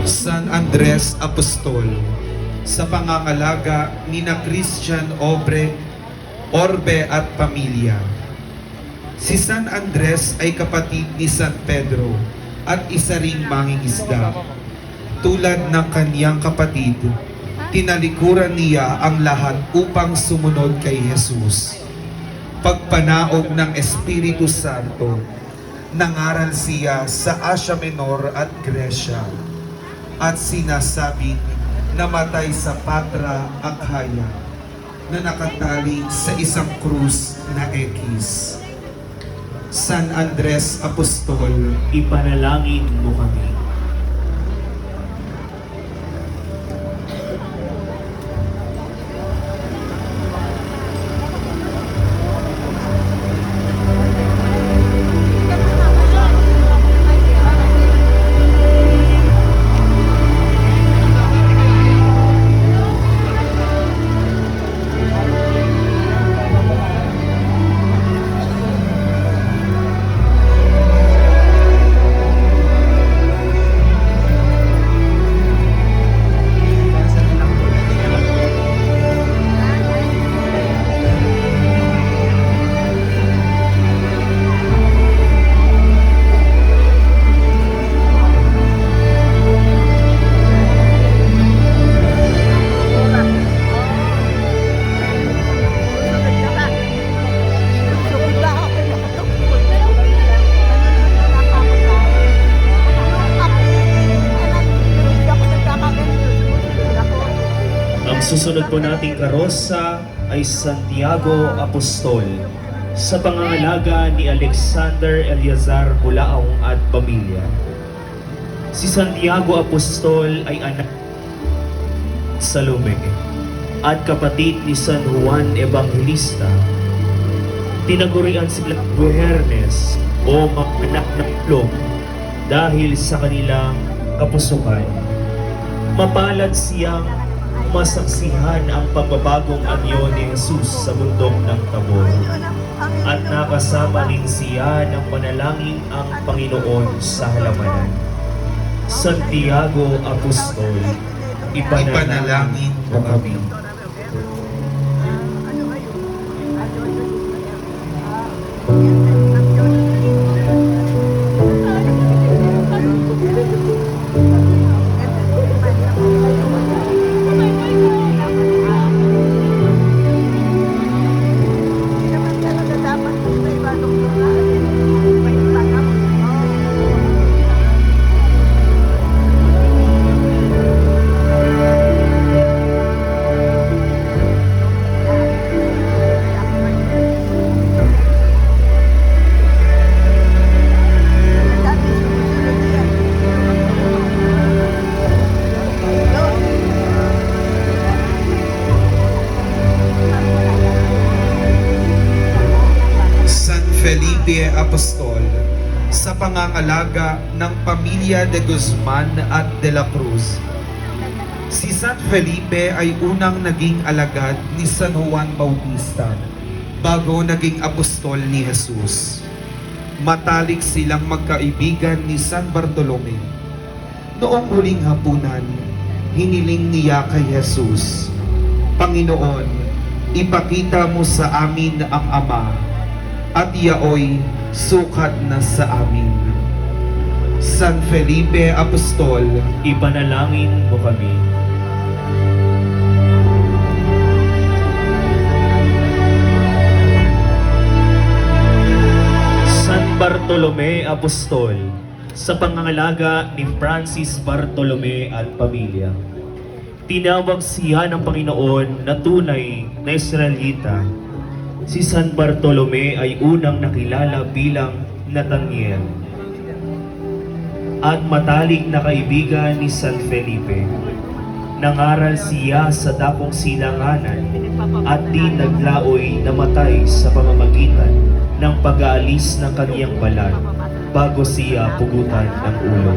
San Andres Apostol, sa pangangalaga ni na Christian Orbe at pamilya. Si San Andres ay kapatid ni San Pedro at isa ring mangingisda. Tulad ng kaniyang kapatid, tinalikuran niya ang lahat upang sumunod kay Jesus. Pagpanaog ng Espiritu Santo, nangaral siya sa Asia Menor at Gresya at sinasabing namatay sa Patra, Akhaya, na nakatali sa isang krus na ekis. San Andres Apostol, Ipanalangin mo kami. Susunod po nating karosa ay Santiago Apostol sa pangangalaga ni Alexander Eleazar Bulaong at pamilya. Si Santiago Apostol ay anak Salome at kapatid ni San Juan Evangelista. Tinagurian sila Buhernes o mga anak ng plong dahil sa kanilang kapusukan. Mapalad siyang masaksihan ang pagbabagong anyo ni Jesus sa bundok ng Tabor at nakasama rin siya ng panalangin ang Panginoon sa halamanan. Santiago Apostol, ipanalangin mo kami. Felipe Apostol, sa pangangalaga ng pamilya de Guzman at de la Cruz. Si San Felipe ay unang naging alagad ni San Juan Bautista bago naging apostol ni Jesus. Matalik silang magkaibigan ni San Bartolome. Noong huling hapunan, hiniling niya kay Jesus, Panginoon, ipakita mo sa amin ang Ama, at yaoy sukat na sa amin. San Felipe Apostol, ipanalangin mo kami. San Bartolome Apostol, sa pangangalaga ni Francis Bartolome at pamilya. Tinawag siya ng Panginoon na tunay na Israelita. Si San Bartolome ay unang nakilala bilang Nathaniel at matalik na kaibigan ni San Felipe. Nangaral siya sa dakong silanganan at di naglaoy namatay sa pamamagitan ng pag-aalis ng kaniyang balat bago siya pugutan ng ulo.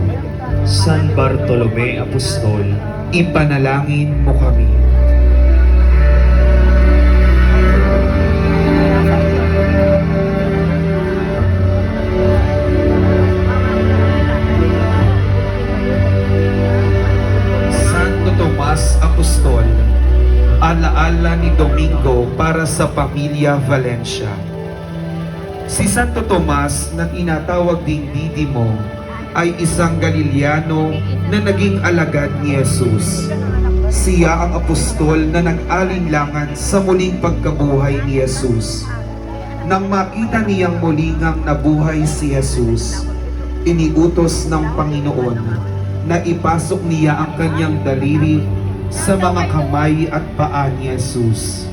San Bartolome Apostol, ipanalangin mo kami. alaala ni Domingo para sa pamilya Valencia. Si Santo Tomas na tinatawag ding Didimo ay isang Galiliano na naging alagad ni Jesus. Siya ang apostol na nag-alinlangan sa muling pagkabuhay ni Jesus. Nang makita niyang muling nabuhay si Jesus, iniutos ng Panginoon na ipasok niya ang kanyang daliri sa mga kamay at paa ni Jesus.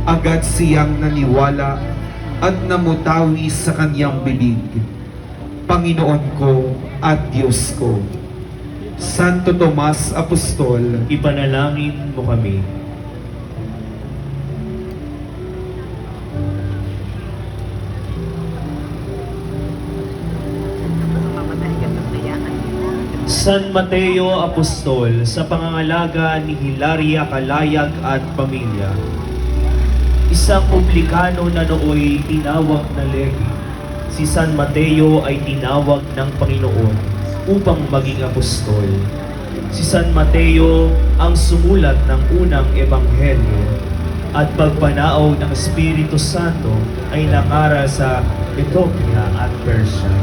Agad siyang naniwala at namutawi sa kanyang bibig, Panginoon ko at Diyos ko. Santo Tomas Apostol, Ipanalangin mo kami. San Mateo Apostol, sa pangangalaga ni Hilaria Calayag at pamilya, isang publikano na nooy tinawag na Levi, si San Mateo ay tinawag ng Panginoon upang maging apostol. Si San Mateo ang sumulat ng unang ebanghelyo at pagpanao ng Espiritu Santo ay nangaral sa Ethiopia at Persia.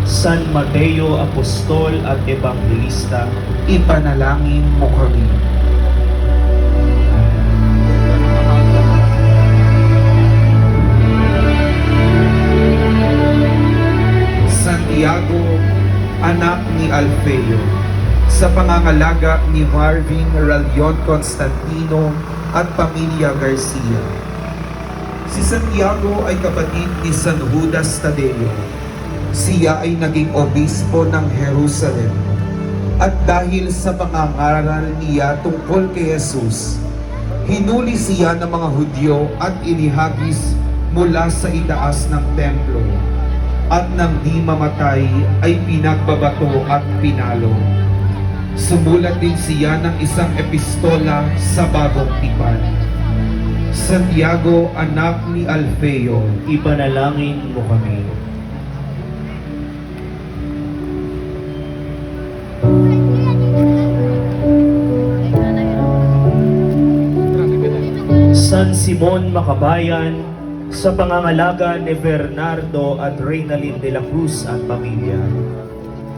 San Mateo Apostol at Ebangelista, ipanalangin mo kami. Santiago, anak ni Alfeo, sa pangangalaga ni Marvin Ralion Constantino at pamilya Garcia. Si Santiago ay kapatid ni San Judas Tadeo. Siya ay naging obispo ng Jerusalem. At dahil sa pangangaral niya tungkol kay Jesus, hinuli siya ng mga Hudyo at inihagis mula sa itaas ng templo. At nang di mamatay ay pinagbabato at pinalo. Sumulat din siya ng isang epistola sa Bagong Tipan. Santiago, anak ni Alfeo, ipanalangin mo kami. San Simon Makabayan, sa pangangalaga ni Bernardo at Reynalyn de la Cruz at pamilya.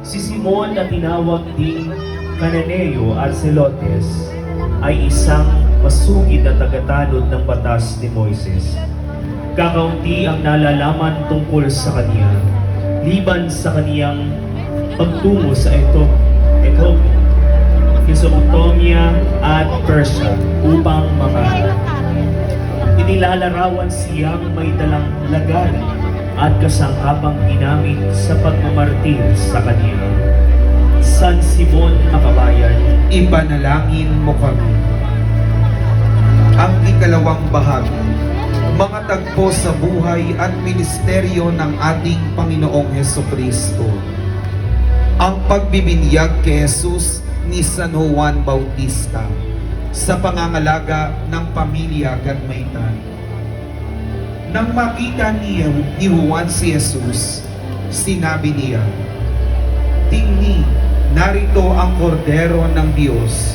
Si Simon na tinawag ding Cananeo Arcelotes ay isang masugid na tagatanod ng batas ni Moises. Kakaunti ang nalalaman tungkol sa kanya, liban sa kaniyang pagtungo sa Ethiopia, Mesopotamia at Persia upang mangaral. Inilalarawan siyang may dalang lagal at kasangkapang ginamit sa pagmamartir sa kanya. San Simon Makabayan, ipanalangin mo kami. Ang ikalawang bahagi, mga tagpo sa buhay at ministeryo ng ating Panginoong Hesukristo. Ang pagbibinyag kay Jesus ni San Juan Bautista sa pangangalaga ng pamilya Gatmaitan. Nang makita ni Juan si Jesus, sinabi niya, "Tingni, narito ang kordero ng Diyos."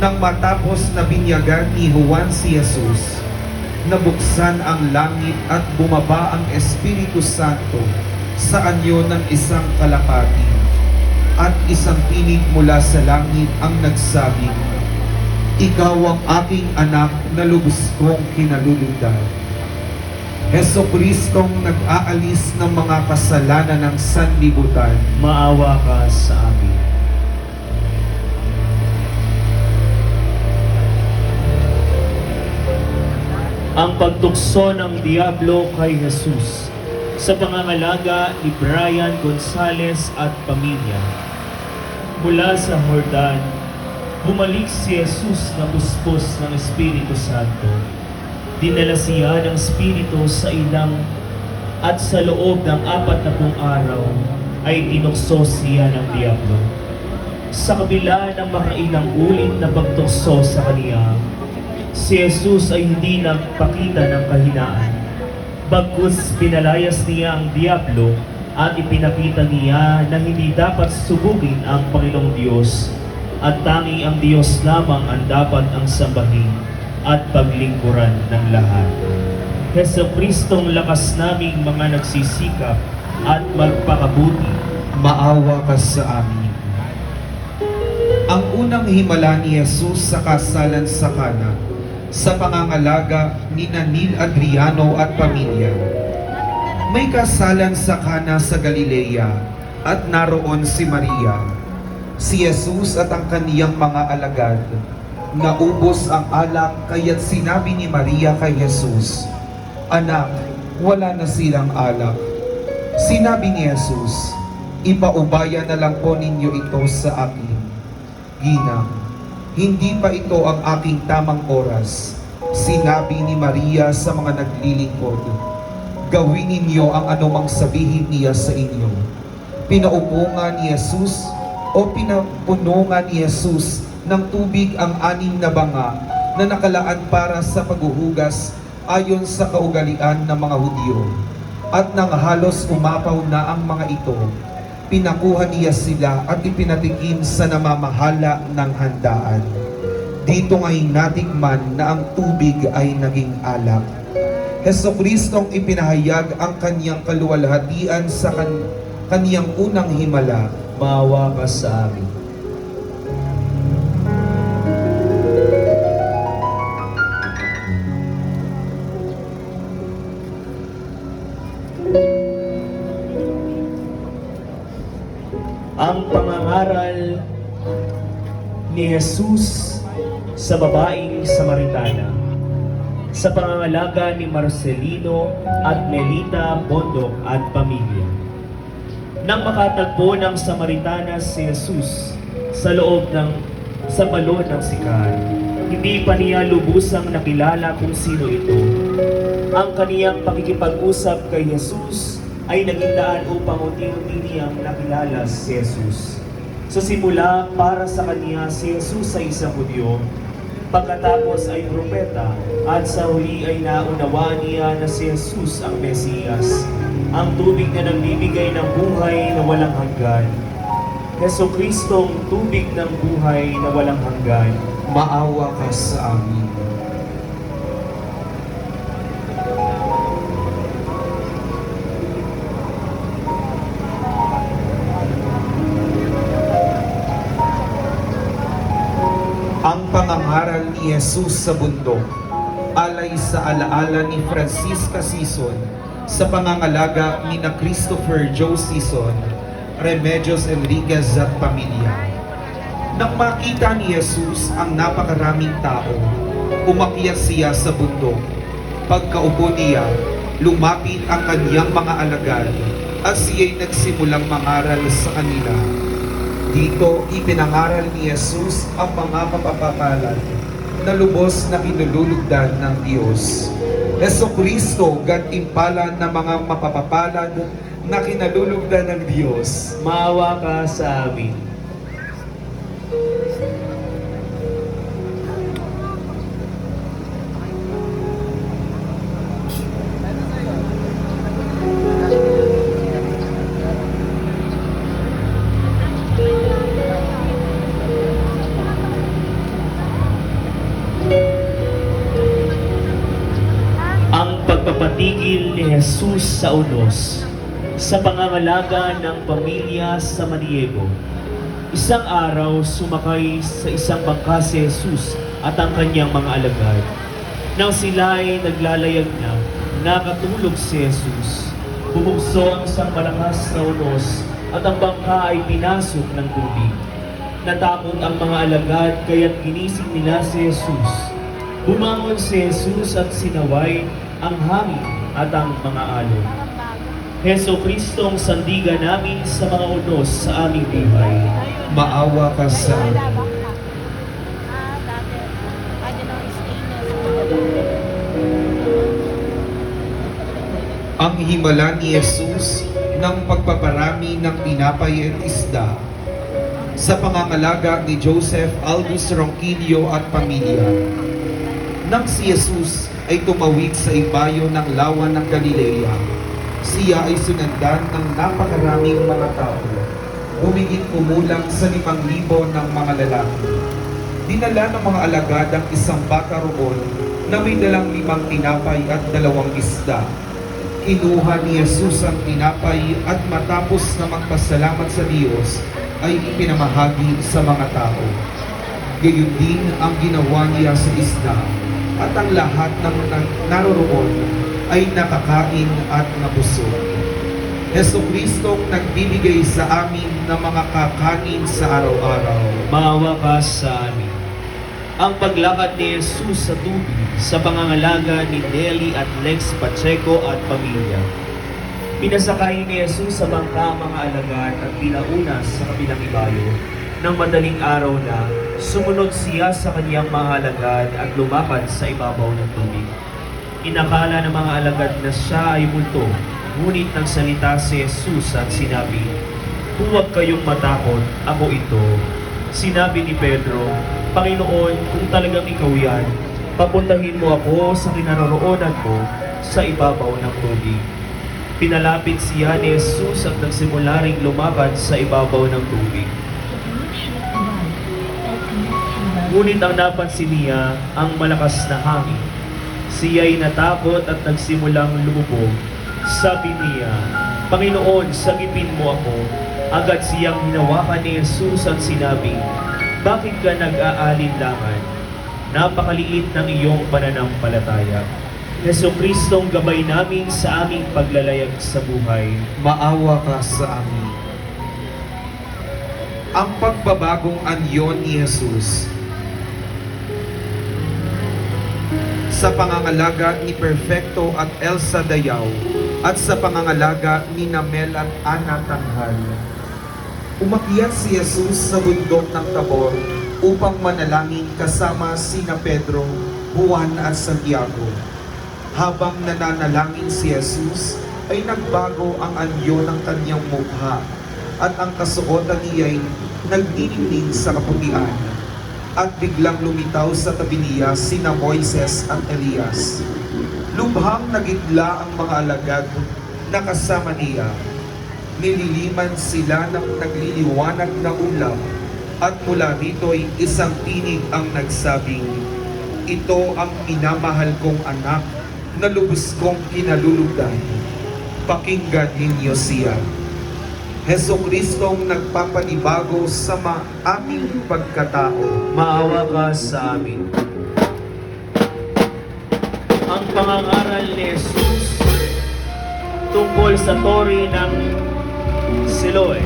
Nang matapos na binyagan ni Juan si Jesus, nabuksan ang langit at bumaba ang Espiritu Santo sa anyo ng isang kalapati. At isang tinig mula sa langit ang nagsabing, "Ikaw ang aking anak na lubos kong kinalulugdan." Jesucristong nag-aalis ng mga kasalanan ng sanlibutan, maawa ka sa amin. Ang pagtukso ng Diablo kay Jesus sa pangangalaga ni Brian Gonzales at pamilya. Mula sa Jordan, bumalik si Jesus na puspos ng Espiritu Santo. Dinala siya ng Espiritu sa ilang at sa loob ng 40 araw ay tinukso siya ng Diablo. Sa kabila ng makailang ulit na pagtukso sa kaniya, si Jesus ay hindi nagpakita ng kahinaan. Bagkus pinalayas niya ang Diablo at ipinakita niya na hindi dapat subugin ang Panginoong Diyos at tanging ang Diyos lamang ang dapat ang sambahin at paglingkuran ng lahat. Heso Kristong lakas naming mga nagsisikap at magpakabuti, maawa ka sa amin. Ang unang himala ni Jesus sa kasalan sa Kana, sa pangangalaga ni Neil Adriano at pamilya. May kasalan sa Kana sa Galilea at naroon si Maria, si Jesus at ang kaniyang mga alagad. Naubos ang alak kaya't sinabi ni Maria kay Jesus, "Anak, wala na silang alak." Sinabi ni Jesus, "Ipaubaya na lang po ninyo ito sa akin. Ginang, hindi pa ito ang aking tamang oras." Sinabi ni Maria sa mga naglilingkod, "Gawin ninyo ang anumang sabihin niya sa inyo." Pinaupo nga ni Jesus pinapuno nga ni Jesus ng tubig ang 6 na banga na nakalaan para sa paghuhugas ayon sa kaugalian ng mga Hudyo. At nang halos umapaw na ang mga ito, pinakuha niya sila at ipinatikim sa namamahala ng handaan. Dito nga'y natikman na ang tubig ay naging alak. Jesucristong ipinahayag ang kanyang kaluwalhatian sa kaniyang unang himala, maawa ka sa amin. Ang pangangaral ni Jesus sa babaeng Samaritana sa pangangalaga ni Marcelino at Melita Bondok at pamilya. Nang makatagpo ng Samaritana si Jesus sa loob ng balon ng Sicar, hindi pa niya lubusang nakilala kung sino ito. Ang kaniyang pakikipag-usap kay Jesus ay naging daan upang unti-unti niyang nakilala si Jesus. Sa simula, para sa kaniya si Jesus ay isang Hudyo, pagkatapos ay propeta, at sa huli ay naunawaan niya na si Jesus ang Mesiyas, ang tubig na nagbibigay ng buhay na walang hanggan. Jesucristong tubig ng buhay na walang hanggan, maawa ka sa amin. Ang pangangaral ni Jesus sa bundok, alay sa alaala ni Francisca Sison, sa pangangalaga ni na Christopher Joe Sison, Remedios Enriquez at pamilya. Nang makita ni Jesus ang napakaraming tao, umakyat siya sa bundok. Pagkaupo niya, lumapit ang kaniyang mga alagad at siya'y nagsimulang mangaral sa kanila. Dito, ipinangaral ni Jesus ang mga mapapapalad na lubos na kinululugdan ng Diyos. Jesucristo, gantimpala ng mga mapapapalad na kinalulugdan ng Diyos, maawa ka sa amin. Pagpapatigil ni Jesus sa unos sa pangangalaga ng pamilya sa Maniego. Isang araw, sumakay sa isang bangka si Jesus at ang kanyang mga alagad. Nang sila ay naglalayag na, nakatulog si Jesus. Bumugso ang isang malakas na unos at ang bangka ay pinasok ng tubig. Natakot ang mga alagad kaya't ginising nila si Jesus. Bumangon si Jesus at sinaway ang hangin at ang mga alon. Jesucristong sandigan namin sa mga unos sa aming buhay, maawa ka sa amin. Ang himala ni Jesus ng pagpaparami ng tinapay at isda sa pangangalaga ni Joseph Aldous Ronquillo at pamilya. Nang si Jesus ay tumawid sa ibayo ng lawa ng Galilea, siya ay sunundan ng napakaraming mga tao, humigit kumulang sa 5,000 ng mga lalaki. Dinala ng mga alagad ang isang bata roon na may dalang 5 tinapay at 2 isda. Kinuha ni Jesus ang tinapay at matapos na magpasalamat sa Diyos ay ipinamahagi sa mga tao. Gayon din ang ginawa niya sa isda at ang lahat ng naroroon ay nakakain at nabusog. Jesucristong nagbibigay sa amin ng mga kakanin sa araw-araw. Maawa ka sa amin. Ang paglakad ni Jesus sa tubig sa pangangalaga ni Nelly at Lex Pacheco at pamilya. Pinasakay ni Jesus sa bangka ang mga alagad at pinauna sa kabilang ibayo. Nang madaling araw na, sumunod siya sa kaniyang mga alagad at lumakad sa ibabaw ng tubig. Inakala ng mga alagad na siya ay multo, ngunit nagsalita si Jesus at sinabi, "Huwag kayong matakot, ako ito." Sinabi ni Pedro, "Panginoon, kung talagang ikaw yan, papuntahin mo ako sa kinaroroonan mo sa ibabaw ng tubig." Pinalapit siya ni Jesus at nagsimula ring lumakad sa ibabaw ng tubig. Ngunit ang napansin niya ang malakas na hangin. Siya'y natakot at nagsimulang lumubog. Sabi niya, "Panginoon, sagipin mo ako." Agad siyang hinawakan ni Jesus at sinabi, "Bakit ka nag-aalinlangan? Napakaliit ng iyong pananampalataya." Jesucristong gabay namin sa aming paglalayag sa buhay. Maawa ka sa amin. Ang pagbabagong anyo ni Jesus sa pangangalaga ni Perfecto at Elsa Dayaw at sa pangangalaga ni Namel at Ana Tanghal. Umakyat si Jesus sa bundok ng Tabor upang manalangin kasama sina Pedro, Juan at Santiago. Habang nananalangin si Jesus, ay nagbago ang anyo ng kanyang mukha at ang kasuotan niya'y nagniningning sa kaputian. At biglang lumitaw sa tabi niya sina Moises at Elias. Lubhang nagitla ang mga alagad na kasama niya. Nililiman sila ng nagliliwanag na ulap at mula rito'y isang tinig ang nagsabing, "Ito ang minamahal kong anak na lubos kong kinalulugdan. Pakinggan ninyo siya." Jesucristong nagpapanibago sa aming pagkatao. Maawa ka sa amin. Ang pangangaral ni Jesus tungkol sa tori ng Siloe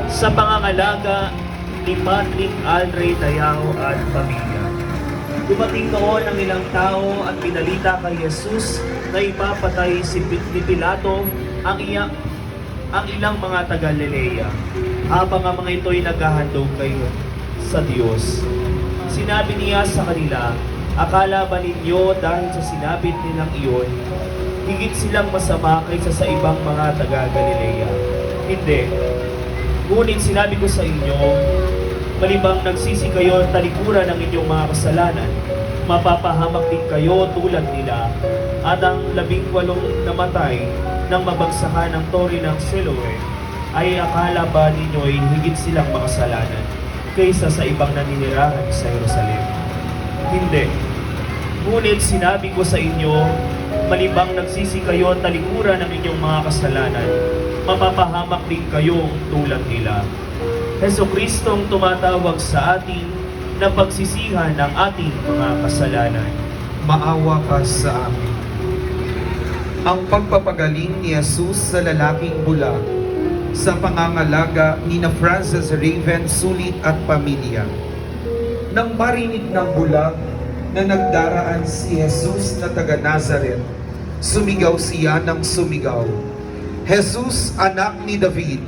sa pangangalaga ni Patrick Aldrey Dayaw at pamilya. Dumating noon ang ilang tao at pinalita kay Jesus na ipapatay ni Pilato ang ilang mga taga-Galilea habang ang mga ito'y naghahandog kayo sa Diyos. Sinabi niya sa kanila, "Akala ba ninyo dahil sa sinabit nilang iyon, higit silang masama kaysa sa ibang mga taga-Galilea? Hindi. Ngunit sinabi ko sa inyo, malibang nagsisi kayo at talikuran ng inyong mga kasalanan, mapapahamak din kayo tulad nila." At ang 18 namatay nang mabagsakan ng tori ng Siloe, ay akala ba ninyo'y higit silang makasalanan kaysa sa ibang naninirahan sa Jerusalem? Hindi. Ngunit sinabi ko sa inyo, malibang nagsisi kayo at talikuran ng inyong mga kasalanan, mapapahamak din kayo tulad nila. Jesucristong tumatawag sa atin na pagsisihan ng ating mga kasalanan. Maawa ka sa amin. Ang pagpapagaling ni Jesus sa lalaking bulag sa pangangalaga ni na Francis Raven Sulit at pamilya. Nang marinig ng bulag na nagdaraan si Jesus na taga Nazareth, sumigaw siya ng sumigaw, "Jesus, anak ni David,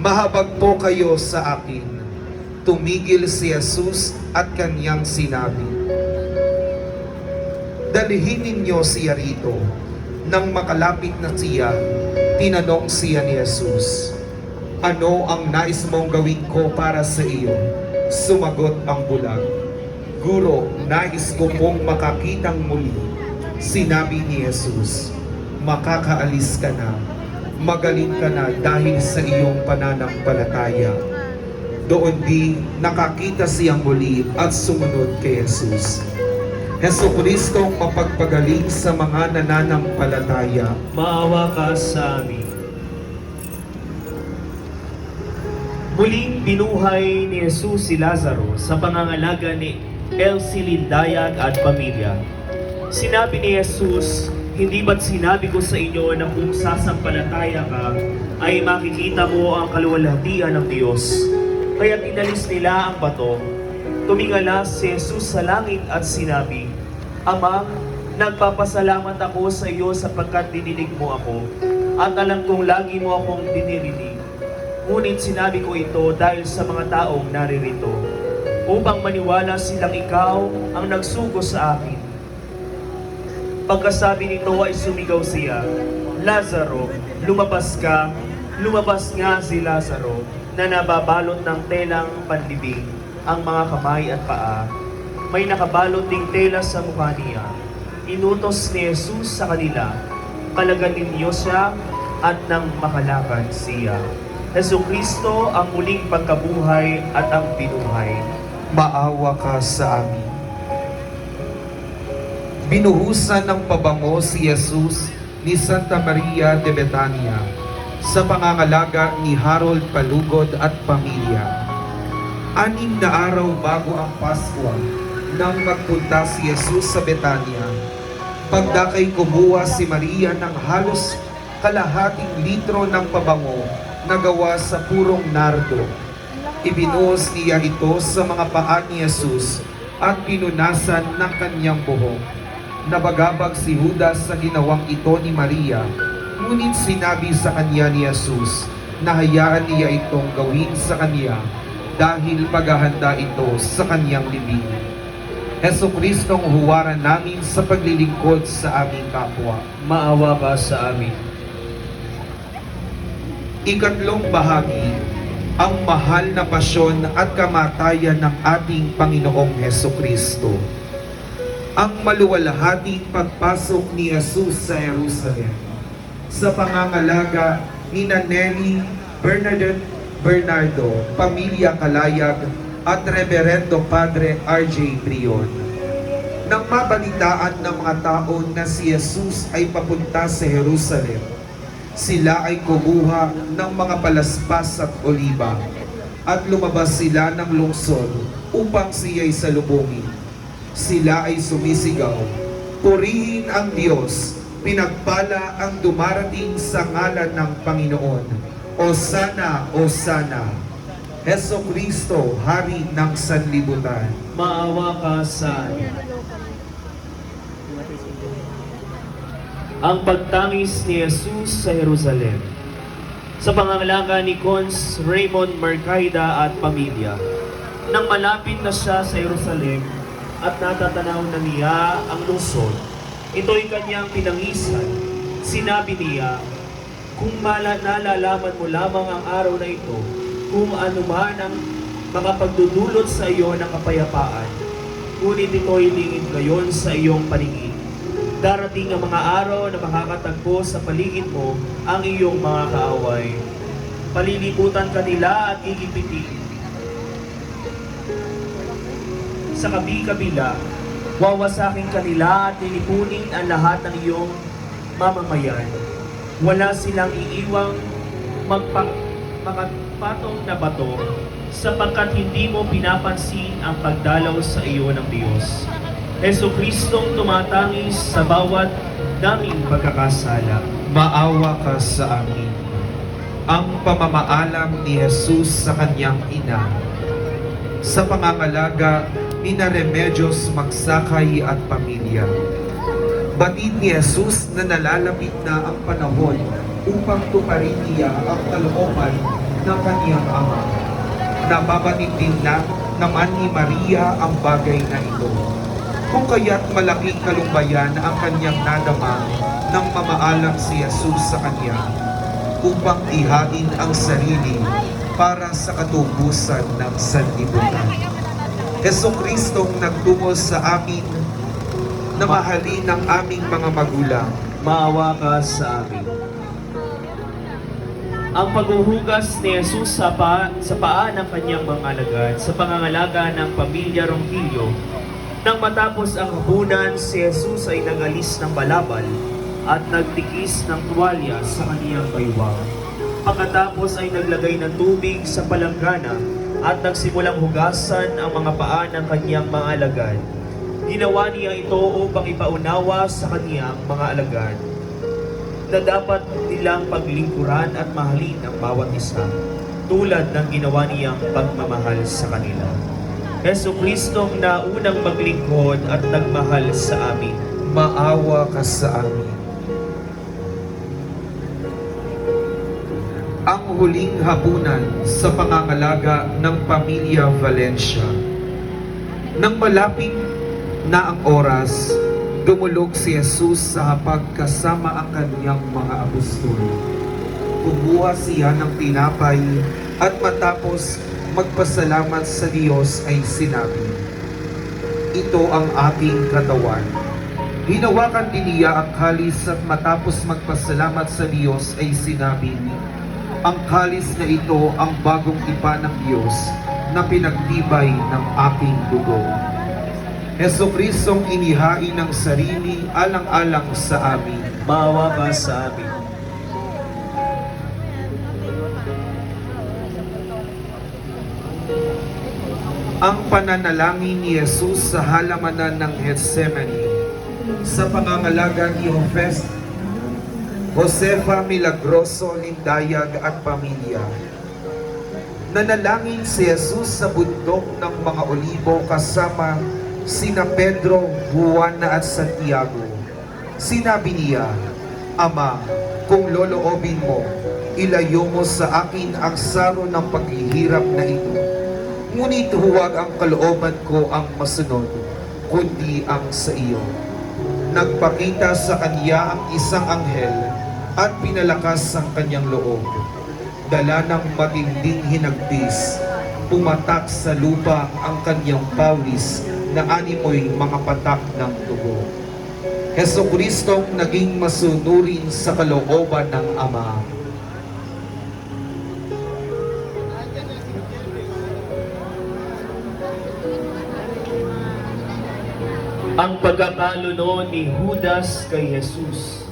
mahabag po kayo sa akin." Tumigil si Jesus at kanyang sinabi, "Dalhin ninyo siya rito." Nang makalapit na siya, tinanong siya ni Jesus, "Ano ang nais mong gawin ko para sa iyo?" Sumagot ang bulag, "Guro, nais ko pong makakitang muli." Sinabi ni Jesus, "Makakaalis ka na. Magaling ka na dahil sa iyong pananampalataya." Doon di nakakita siyang muli at sumunod kay Jesus. Heso Kristong mapagpagaling sa mga nananampalataya. Maawa ka sa amin. Muling binuhay ni Jesus si Lazaro sa pangangalaga ni Elsie Lindayag at pamilya. Sinabi ni Jesus, "Hindi ba't sinabi ko sa inyo na kung sasampalataya ka, ay makikita mo ang kaluwalhatian ng Diyos?" Kaya inalis nila ang bato. Tumingala si Jesus sa langit at sinabi, "Ama, nagpapasalamat ako sa iyo sapagkat dininig mo ako, at alam kong lagi mo akong dinirinig. Ngunit sinabi ko ito dahil sa mga taong naririto, upang maniwala silang ikaw ang nagsugo sa akin." Pagkasabi nito ay sumigaw siya, "Lazaro, lumabas ka." Lumabas nga si Lazaro na nababalot ng telang panlibing ang mga kamay at paa. May nakabalot ding tela sa mukha niya. Inutos ni Jesus sa kanila, "Palaganin niyo siya," at nang makalakad siya. Jesucristo ang muling pagkabuhay at ang binuhay. Maawa ka sa amin. Binuhusan ng pabango si Jesus ni Santa Maria de Betania sa pangangalaga ni Harold Palugod at pamilya. 6 na araw bago ang Pasko nang magpunta si Jesus sa Betania. Pagdakay kumuha si Maria ng halos kalahating litro ng pabango na gawa sa purong nardo. Ibinuhos niya ito sa mga paa ni Jesus at pinunasan ng kanyang buhok. Nabagabag si Judas sa ginawang ito ni Maria, ngunit sinabi sa kanya ni Jesus na hayaan niya itong gawin sa kanya dahil paghahanda ito sa kanyang libing. Heso Kristong huwaran namin sa paglilingkod sa aming kapwa. Maawa ka sa amin. Ikatlong bahagi, ang mahal na pasyon at kamatayan ng ating Panginoong Heso Kristo. Ang maluwalhating pagpasok ni Jesus sa Jerusalem sa pangangalaga ni Nelly Bernadette Bernardo, Pamilya Kalayag at Reverendo Padre R.J. Brion. Nang mabalitaan ng mga tao na si Jesus ay papunta sa Jerusalem, sila ay kumuha ng mga palaspas at oliba at lumabas sila ng lungsod upang siya'y salubungin. Sila ay sumisigaw, "Purihin ang Diyos, pinagpala ang dumarating sa ngalan ng Panginoon. Osana, Osana." Heso Kristo, Hari ng Sanlibutan. Maawa ka sa amin. Ang pagtangis ni Jesus sa Jerusalem. Sa pangangalaga ni Cons Raymond Mercaida at pamilya. Nang malapit na siya sa Jerusalem at natatanaw na niya ang lungsod, ito'y kanyang pinangisan. Sinabi niya, "Kung nalalaman mo lamang ang araw na ito, kung ano man ang makapagdudulot sa iyo ng kapayapaan, ngunit ito'y lingid ngayon sa iyong paningin. Darating ang mga araw na makakatagpo sa paligid mo ang iyong mga kaaway. Paliliputan ka nila at igipitin. Sa kabi-kabila, wawasakin ka nila at lilipunin ang lahat ng iyong mamamayan. Wala silang iiwang magpatong na bato sapagkat hindi mo pinapansin ang pagdalaw sa iyo ng Diyos. Heso Kristong tumatangis sa bawat daming pagkakasala. Maawa ka sa amin. Ang pamamaalam ni Jesus sa kanyang ina. Sa pangangalaga ni Remedios Magsakay at pamilya. Batid ni Jesus na nalalapit na ang panahon upang tuparin niya ang kalooban ng kanyang ama. Nababatid din na naman ni Maria ang bagay na ito. Kung kaya't malaking kalumbayan ang kanyang nadama nang mamaalam si Jesus sa kanya upang ihain ang sarili para sa katubusan ng sanlibutan. Heso Kristong nagtungo sa amin na mahalin ang aming mga magulang. Maawa ka sa amin. Ang paghuhugas ni Jesus sa paa ng kanyang mga alagad sa pangangalaga ng pamilya Ronquillo. Nang matapos ang hapunan, si Jesus ay nagalis ng balabal at nagtikis ng tuwalya sa kaniyang baywang. Pagkatapos ay naglagay ng tubig sa palanggana at nagsimulang hugasan ang mga paa ng kanyang mga alagad. Ginawa niya ito upang ipaunawa sa kaniyang mga alagad na dapat nilang paglingkuran at mahalin ang bawat isa, tulad ng ginawa niyang pagmamahal sa kanila. Jesucristong na unang maglingkod at nagmahal sa amin, Maawa ka sa amin. Ang huling hapunan sa pangangalaga ng pamilya Valencia. Nang malapit na ang oras, dumulog si Jesus sa hapag kasama ang kaniyang mga apostol. Kumuha siya ng tinapay at matapos magpasalamat sa Diyos ay sinabi, "Ito ang aking katawan." Hinawakan din niya ang kalis at matapos magpasalamat sa Diyos ay sinabi, "Ang kalis na ito ang bagong tipan ng Diyos na pinagtibay ng aking dugo." Jesucristong inihain ng sarili alang-alang sa amin. maawa ka sa amin. Ang pananalangin ni Jesus sa halamanan ng Gethsemane sa pangangalaga ni Josefa Milagroso, Lindayag at pamilya. Nanalangin si Jesus sa bundok ng mga olibo kasama sina Pedro, Juan at Santiago. Sinabi niya, "Ama, kung loloobin mo, ilayo mo sa akin ang saro ng paghihirap na ito. Ngunit huwag ang kalooban ko ang masunod, kundi ang sa iyo." Nagpakita sa kanya ang isang anghel at pinalakas ang kanyang loob. Dala ng matinding hinagpis, pumatak sa lupa ang kanyang pawis na animoy mga patak ng dugo. Jesucristong naging masunurin sa kalooban ng Ama. Ang pagkakaluno ni Judas kay Jesus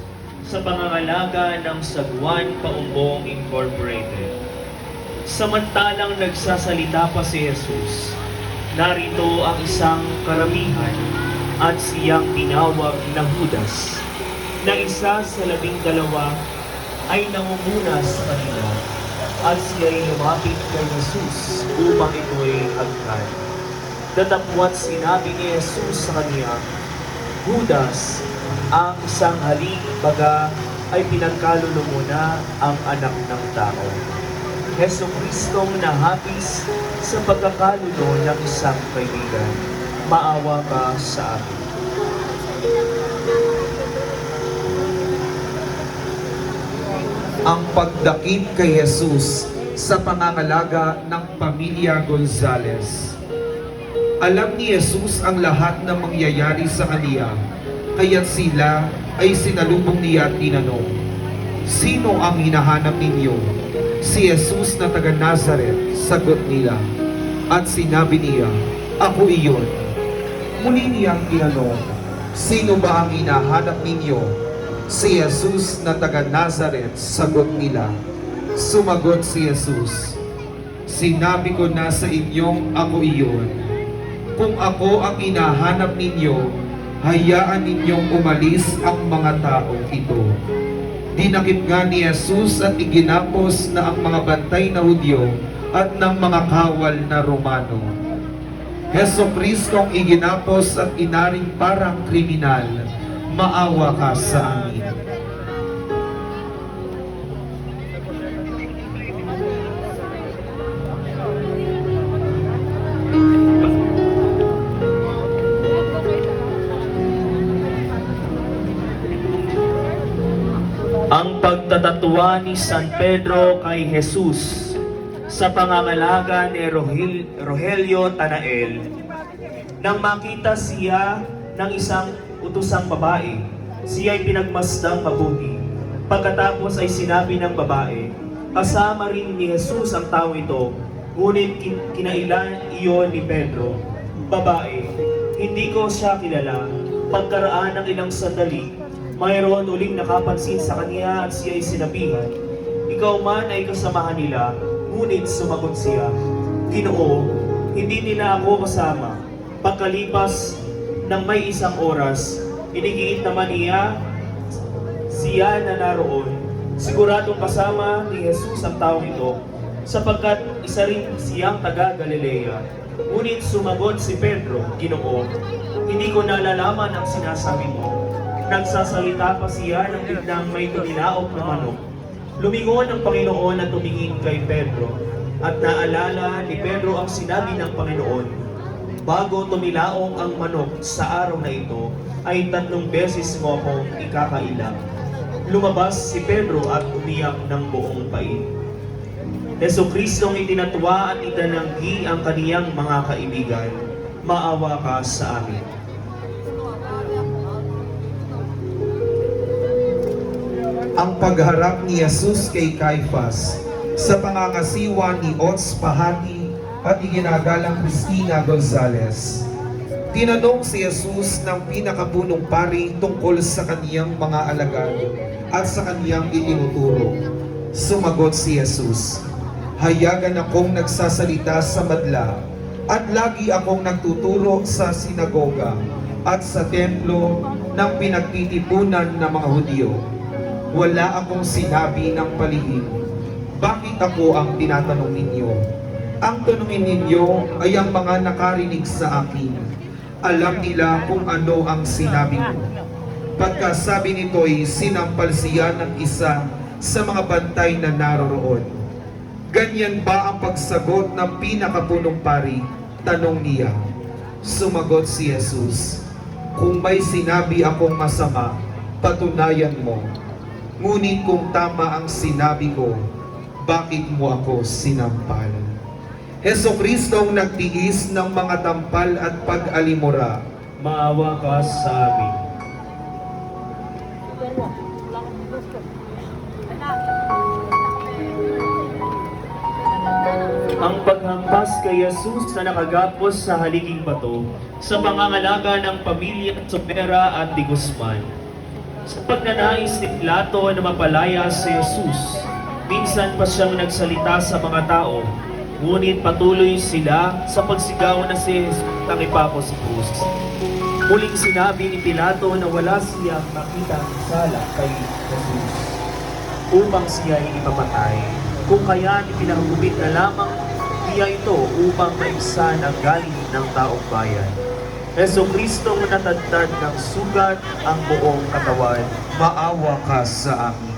sa pangangalaga ng Sagwan Paumbong Incorporated. Samantalang nagsasalita pa si Jesus, narito ang isang karamihan at siyang tinawag na Judas, na isa sa 12 ay nangunguna sa kanila, at siya'y lumapit kay Jesus upang ito'y agkan. Datapwat sinabi ni Jesus sa kanya, "Judas, ang isang halimbaga ay pinagkalulo mo na ang anak ng tao." Jesucristong nahapis sa pagkakalulo ng isang kaibigan, maawa ka sa akin. Ang pagdakip kay Jesus sa pangangalaga ng pamilya Gonzales. Alam ni Jesus ang lahat ng mangyayari sa kaniya, kaya't sila ay sinalubong niya at tinanong, "Sino ang hinahanap ninyo?" "Si Jesus na taga Nazaret," sagot nila. At sinabi niya, "Ako iyon." Muli niyang tinanong, "Sino ba ang hinahanap ninyo?" "Si Jesus na taga Nazaret," sagot nila. Sumagot si Jesus, "Sinabi ko na sa inyong ako iyon. Kung ako ang hinahanap ninyo, hayaan ninyong umalis ang mga taong ito." Dinakip nga ni Jesus at iginapos na ang mga bantay na Hudyo at ng mga kawal na Romano. Jesucristong iginapos at inaring parang kriminal, maawa ka sa amin. Ang pagtatatwa ni San Pedro kay Jesus sa pangangalaga ni Rogelio Tanael. Nang makita siya ng isang utusang babae, siya ay pinagmasdang mabuti. Pagkatapos ay sinabi ng babae, Kasama rin ni Jesus ang taong ito, ngunit kinailan iyon ni Pedro, "Babae, hindi ko siya kilala." Pagkaraan ng ilang sandali, mayroon uling nakapansin sa kaniya at siya ay sinabihan, "Ikaw man ay kasamahan nila." Ngunit sumagot siya, "Ginoo, hindi nila ako kasama." Pagkalipas ng may isang oras, inigiit naman siya na naroon. Siguradong kasama ni Jesus ang taong ito, sapagkat isa rin siyang taga-Galilea. Ngunit sumagot si Pedro, "Ginoo, hindi ko nalalaman ang sinasabi mo." Nagsasalita pa siya nang biglang may tumilaok na manok. Lumingon ang Panginoon at tumingin kay Pedro, at naalala ni Pedro ang sinabi ng Panginoon, "Bago tumilaong ang manok sa araw na ito, ay 3 beses mo akong ikakaila." Lumabas si Pedro at umiyak ng buong pait. Jesucristong itinatwa at itinanggi ang kaniyang mga kaibigan, "Maawa ka sa amin." Ang pagharap ni Jesus kay Caiphas sa pangangasiwa ni Ots Pahati at iginagalang Cristina Gonzales. Tinanong si Jesus ng pinakapunong pari tungkol sa kaniyang mga alagad at sa kaniyang itinuturo. Sumagot si Jesus, "Hayagan akong nagsasalita sa madla at lagi akong nagtuturo sa sinagoga at sa templo ng pinagtitipunan ng mga Hudyo. Wala akong sinabi ng palihim. Bakit ako ang tinatanong ninyo? Ang tanungin ninyo ay ang mga nakarinig sa akin. Alam nila kung ano ang sinabi ko." Pagkasabi nito'y sinampal siya ng isa sa mga bantay na naroroon. "Ganyan ba ang pagsagot ng pinakapunong pari?" tanong niya. Sumagot si Jesus, "Kung may sinabi akong masama, patunayan mo. Ngunit kung tama ang sinabi ko, bakit mo ako sinampal?" Jesucristong nagtiis ng mga tampal at pag-alimura, "Maawa ka sa amin." Ang paghampas kay Jesus na nakagapos sa haliging bato sa pangangalaga ng pamilya Sopera at de Guzman. Sa pagnanais ni Pilato na mapalaya si Jesus, minsan pa siyang nagsalita sa mga tao, ngunit patuloy sila sa pagsigaw na si Jesus ang ipako sa krus. Muling sinabi ni Pilato na wala siyang makitang sala kay Jesus upang siya ay ipapatay. Kung kaya ipinahugupit na lamang niya ito upang maibsan ang galing ng taong bayan. Jesucristong natadtad ng sugat ang buong katawan, maawa ka sa amin.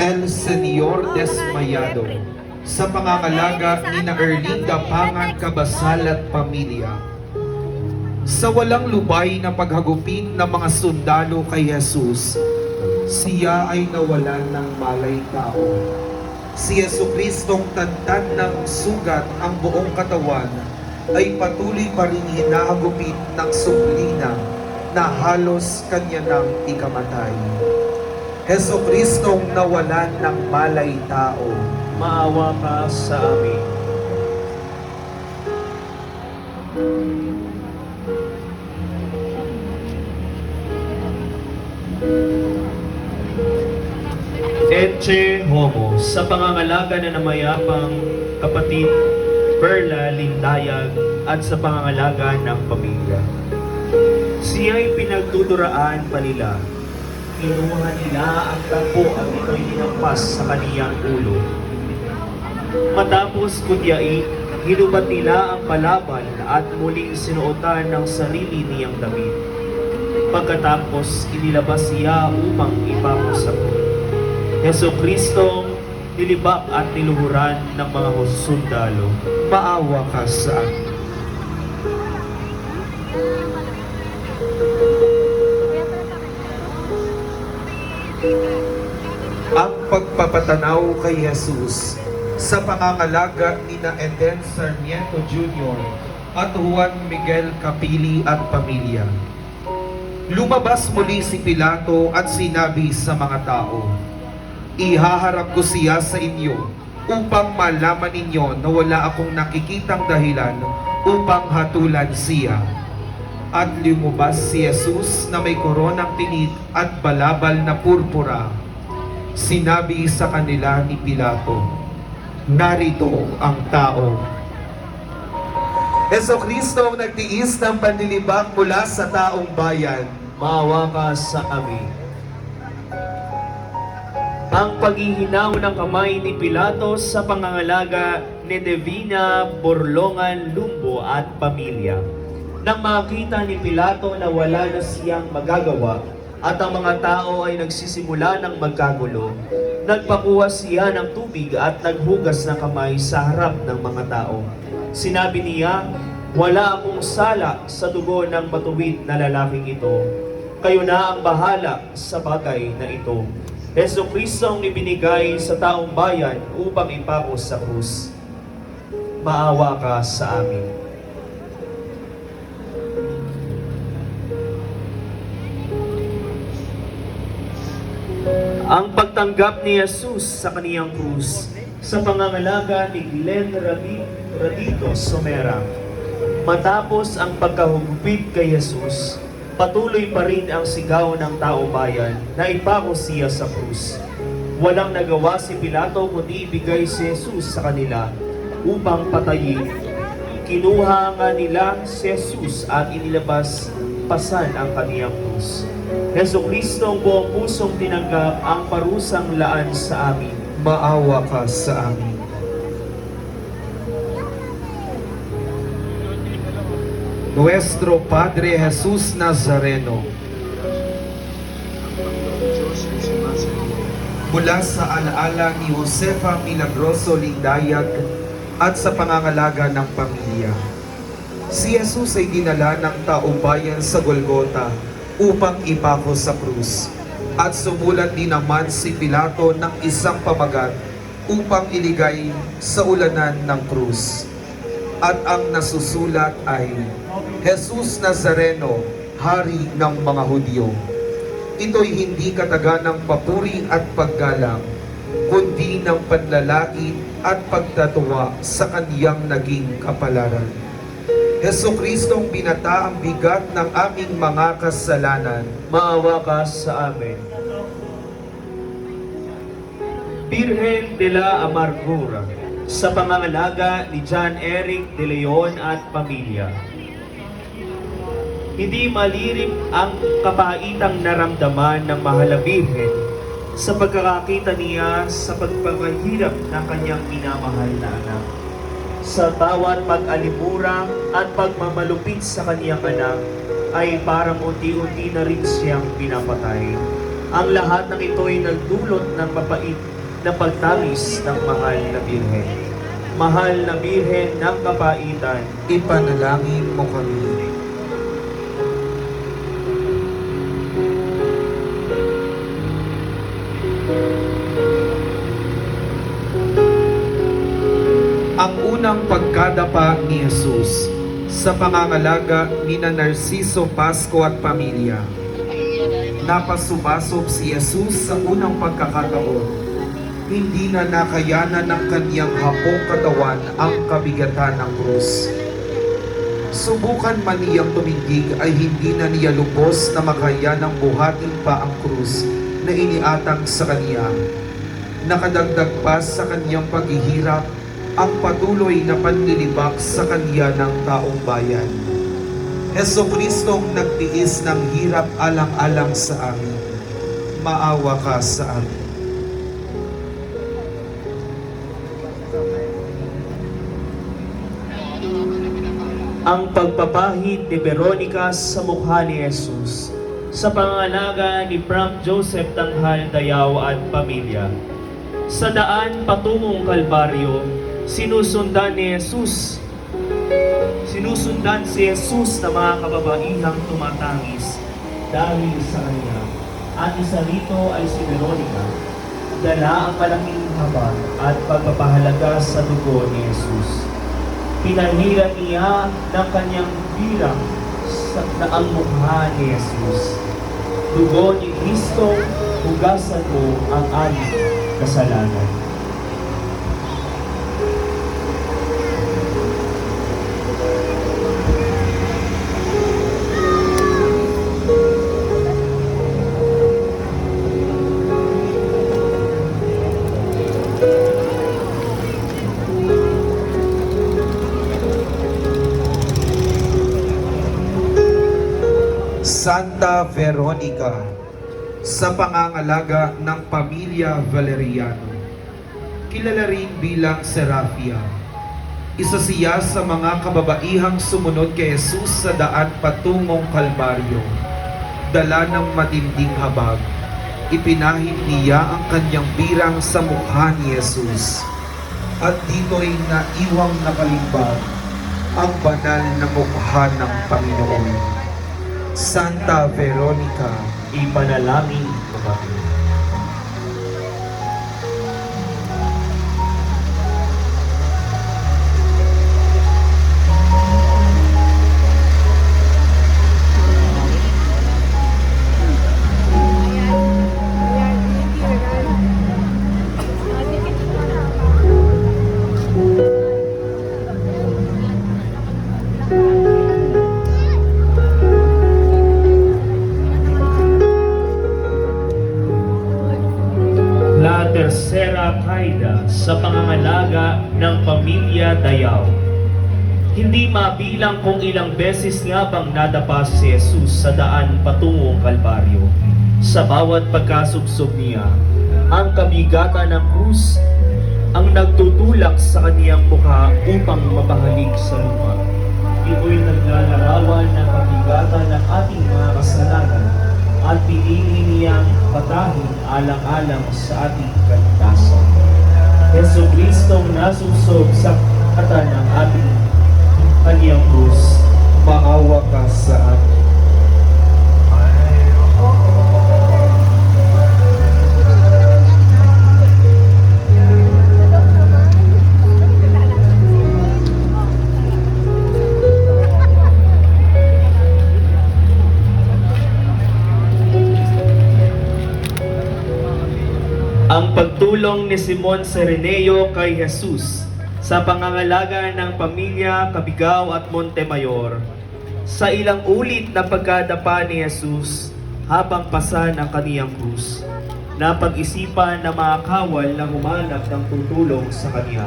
El Señor Desmayado, sa pangangalaga ni na Erlinda Pangan Cabasal at pamilya. Sa walang lubay na paghagupit ng mga sundalo kay Jesus, siya ay nawalan ng malay tao. Si Jesucristong tantad ng sugat ang buong katawan ay patuloy pa rin hinahagupit ng suplina na halos kanya nang ikamatay. Jesucristong nawalan ng malay tao, maawa ka sa amin. Ecce Homo, sa pangangalaga na namayapang kapatid Perla Lindayag at sa pangangalaga ng pamilya. Siya'y pinagduduraan pa nila. Kinuha nila ang tampo at ito'y hinampas sa kaniyang ulo. Matapos kutyain, hinubat nila ang palaban at muling sinuotan ng sarili niyang damit. Pagkatapos, inilabas siya upang ipako sa krus. Jesucristong nilibak at niluhuran ng mga sundalo, maawa ka sa amin. pagpapatanaw kay Jesus sa pangangalaga ni na Eden Sarmiento Jr. at Juan Miguel Capili at pamilya. Lumabas muli si Pilato at sinabi sa mga tao, "Ihaharap ko siya sa inyo upang malaman ninyo na wala akong nakikitang dahilan upang hatulan siya." At lumabas si Jesus na may koronang tinik at balabal na purpura. Sinabi sa kanila ni Pilato, "Narito ang tao." Jesucristo ang nagtiis ng panlilibak mula sa taong bayan. Maawa ka sa amin. Ang paghihinaw ng kamay ni Pilato sa pangangalaga ni Divina Borlongan Lumbo at pamilya. Nang makita ni Pilato na wala na siyang magagawa at ang mga tao ay nagsisimula ng magkagulo, nagpakuha siya ng tubig at naghugas ng kamay sa harap ng mga tao. Sinabi niya, "Wala akong sala sa dugo ng matuwid na lalaking ito. Kayo na ang bahala sa bagay na ito." Jesucristo ang ibinigay sa taong bayan upang ipako sa krus. Maawa ka sa amin. Ang pagtanggap ni Jesus sa kaniyang krus sa pangangalaga ni Glenn Radito Somera. Matapos ang pagkahugupit kay Jesus, patuloy pa rin ang sigaw ng tao bayan na ipako siya sa krus. Walang nagawa si Pilato kundi ibigay si Jesus sa kanila upang patayin. Kinuha nga nila si Jesus at inilabas pasan ang kaniyang krus. Jesucristo ang buong pusong tinanggap ang parusang laan sa amin. Maawa ka sa amin. Nuestro Padre Jesus Nazareno, mula sa alaala ni Josefa Milagroso Lindayag at sa pangangalaga ng pamilya, si Jesus ay dinala ng taong bayan sa Golgota upang ipako sa krus. At sumulat din naman si Pilato ng isang pamagat upang iligay sa ulanan ng krus. At ang nasusulat ay, Jesus Nazareno, Hari ng mga Hudyo. Ito'y hindi kataganang papuri at paggalang, kundi ng panlalait at pagtatuwa sa kaniyang naging kapalaran. Jesucristong binata ang bigat ng aming mga kasalanan. Maawa ka sa amin. Birhen de la Amargura, sa pangangalaga ni John Eric de Leon at pamilya. Hindi malirim ang kapaitang naramdaman ng mahal na Birhen sa pagkakakita niya sa pagpapahirap ng kanyang minamahal na anak. Sa bawat pag-alipura at pagmamalupit sa kaniyang anak, ay parang unti-unti na rin siyang pinapatay. Ang lahat ng ito ay nagdulot ng mapait na pagtamis ng mahal na Birhen. Mahal na Birhen ng kapaitan, Ipanalangin mo kami. Ang unang pagkadapa ni Jesus sa pangangalaga ni Narciso Pasco at pamilya. Napasubasob si Jesus sa unang pagkakataon. Hindi na nakayanan ng kaniyang hapong katawan ang kabigatan ng krus. Subukan man niyang tumindig ay hindi na niya lubos na makayanang buhatin pa ang krus na iniatang sa kaniya. Nakadagdag pa sa kaniyang paghihirap ang patuloy na panlilibak sa kaniya ng taong bayan. Jesucristong nagtiis ng hirap alang-alang sa amin. Maawa ka sa amin. ang pagpapahid ni Veronica sa mukha ni Jesus sa pangangalaga ni Frank Joseph Tanghal Dayaw at pamilya. Sa daan patungong Kalbaryo, sinusundan si Jesus na mga kababaihang tumatangis dahil sa kanya. At isa rito ay si Veronica. dala ang malaking habag at pagpapahalaga sa dugo ni Jesus. Pinahira niya ng kanyang birang na ang mukha ni Jesus. Dugo ni Kristo, hugasan mo ang aming kasalanan. Santa Veronica, sa pangangalaga ng pamilya Valeriano. Kilala rin bilang Serafia. Isa siya sa mga kababaihang sumunod kay Jesus sa daan patungong Kalbaryo. Dala ng matinding habag, ipinahid niya ang kanyang birang sa mukha ni Jesus. At dito'y naiwang nakalimbag ang banal na mukha ng Panginoon. Santa Veronica, Ipanalangin mo kami. La Tercera Caida sa pangangalaga ng pamilya Dayaw. Hindi mabilang kung ilang beses nga bang nadapa si Jesus sa daan patungong Kalbaryo. Sa bawat pagkasubsob niya, ang kabigatan ng krus ang nagtutulak sa kaniyang mukha upang mapahalik sa lupa. Ito'y naglalarawan ng kabigatan ng ating mga kasalanan at pinili niyang patahin alang-alang sa ating kaligtasan. Heso Kristong nasusob sa kata ng ating kaniyang krus, maawa ka sa amin. Ang pagtulong ni Simon Sereneo kay Jesus sa pangangalaga ng pamilya Cabigaw at Montemayor. Sa ilang ulit na pagkadapa ni Jesus habang pasan ang kaniyang krus, napag-isipan na makakawal na humanap ng tutulong sa kaniya.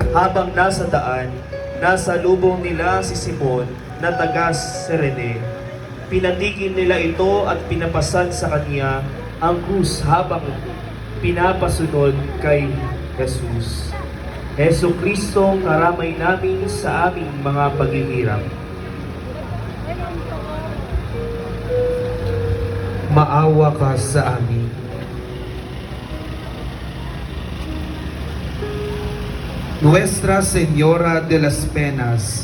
Habang nasa daan, nasa lubong nila si Simon na taga Serene. Pinatigil nila ito at pinapasan sa kaniya ang krus habang pinapasunod kay Jesus. Heso Kristo, karamay namin sa aming mga paghihirap. Maawa ka sa amin. Nuestra Señora de las Penas,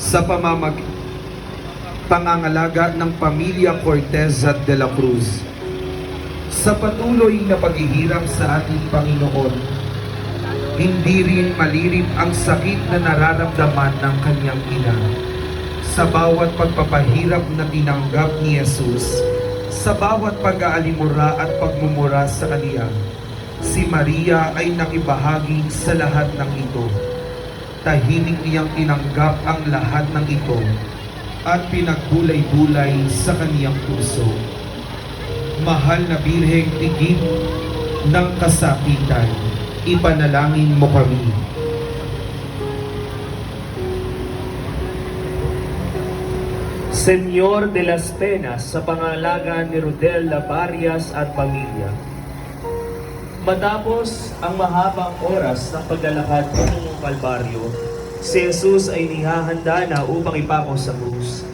sa pangangalaga ng pamilya Cortez at de la Cruz, sa patuloy na paghihirap sa ating Panginoon, hindi rin malirip ang sakit na nararamdaman ng kanyang ina. Sa bawat pagpapahirap na tinanggap ni Jesus, sa bawat pag-aalimura at pagmumura sa kaniya, si Maria ay nakibahagi sa lahat ng ito. Tahimik niyang tinanggap ang lahat ng ito at pinagbulay-bulay sa kaniyang puso. Mahal na Birheng Tigib ng kasakitan, ipanalangin mo kami. Senyor de las Penas, sa pangalaga ni Rodel Labarias at pamilya. Matapos ang mahabang oras ng paglalakad patungong Kalbaryo, si Jesus ay nihahanda na upang ipako sa krus.